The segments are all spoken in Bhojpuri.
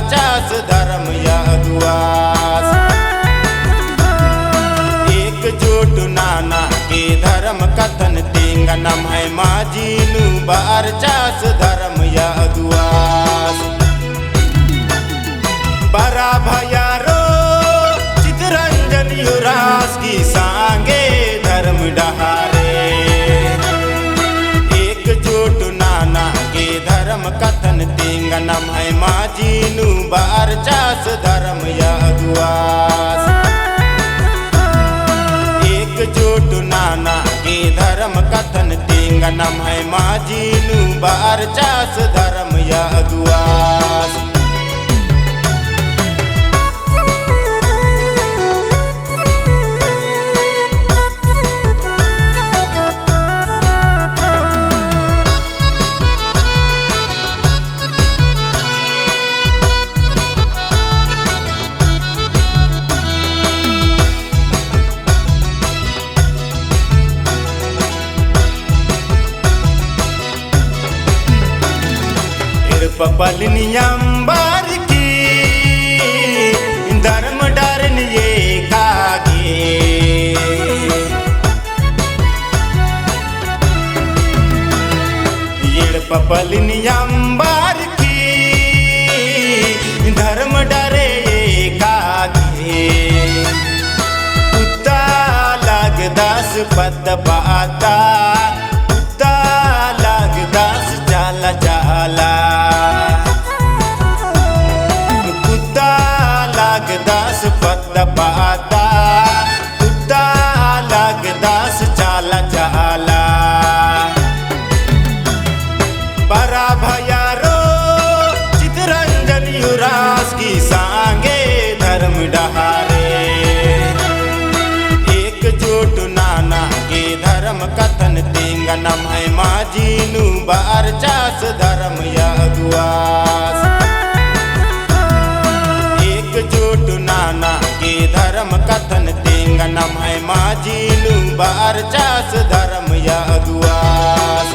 बारचास धर्म यदुआस। एकजुट नाना के धर्म कथन तेंगा नम है माझीनु बारचास धर्म यदुआस। बरा भयारो चितरंजन युरास की सांगे धर्म डहारे। एकजुट नाना के धर्म कथन तेंगा नम है माझीनु बारचास धर्म यदुआस। एकजुट नाना के धर्म कथन तेंगा नम है माझीनु बारचास धर्म यदुआस। पपलनियंबर की धर्म डरन ये कागे। ये पपलनियंबर की धर्म डरे ये कागे। कुत्ता लग 10 पद पाता कुत्ता लग 10 जाला जाला। 10 पद पाता कुत्ता लग 10 चाला चाला। बरा भयारो चितरंजन युरास की सांगे धर्म डहारे। एकजुट नाना के धर्म कथन तेंगा नम है माझीनु बारचास धर्म यदुआस। एकजुट नाना के धर्म कथन तेंगा नम है माझीनु बारचास धर्म यदुआस।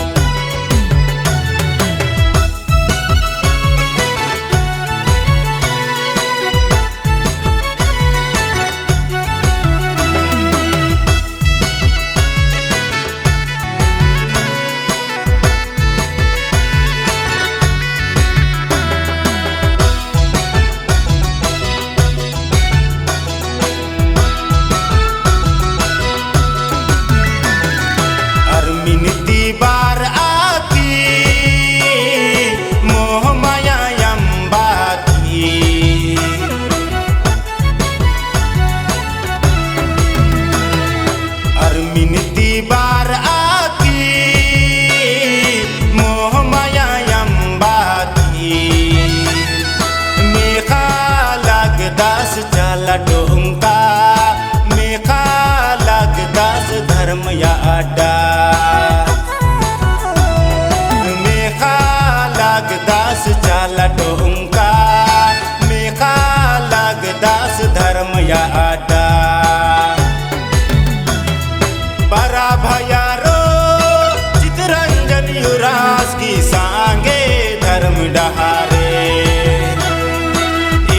बार आती मोह माया यम्बाती। अरमिनती बार आती मोह माया यम्बाती। मेखा लग 10 चाला डोंका मेखा लग 10 धर्म या अड्डा। 10 चाला डोंका मेखा लग 10 धर्म या अड्डा। बरा भयारो चितरंजन युरास की सांगे धर्म डहारे।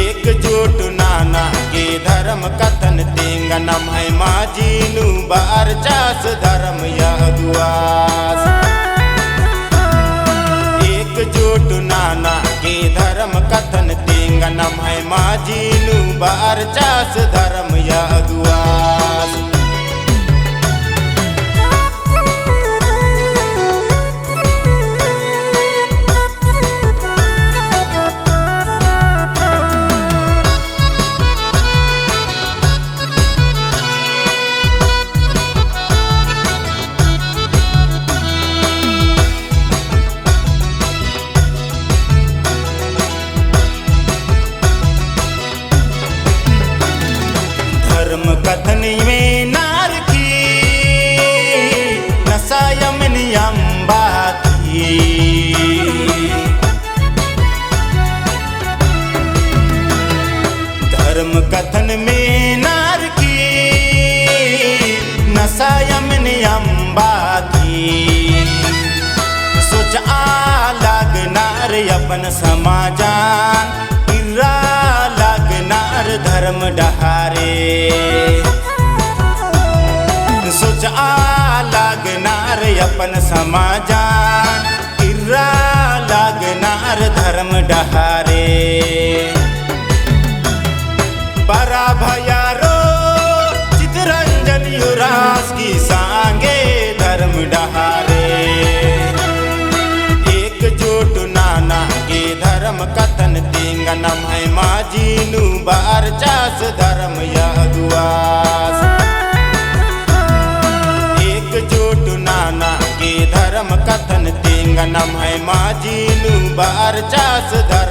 एकजुट नाना के धर्म कथन तेंगा नम है माझीनु बारचास धर्म यदुआस। एकजुट नाना के धर्म कथन तेंगा नम है माझीनु बारचास धर्म यदुआस। धर्म कथन में नार की नशा यमन यम्बाती। धर्म कथन में नार की नशा यमन यम्बाती। सोच आ लग नार अपन समाजान किर्रा लागणार धर्म डहारे सोचा लागणार अपन समाजान किर्रा लागणार धर्म डहारे बरा भयारो चितरंजन युवराज की सांगे धर्म डहारे एकजुट नाना के धर्म कथन तिंगनम है माजीनु बार चास धर्म यगुआस एकजुट नाना के धर्म कथन तिंगनम है माजीनु बार चास धर्म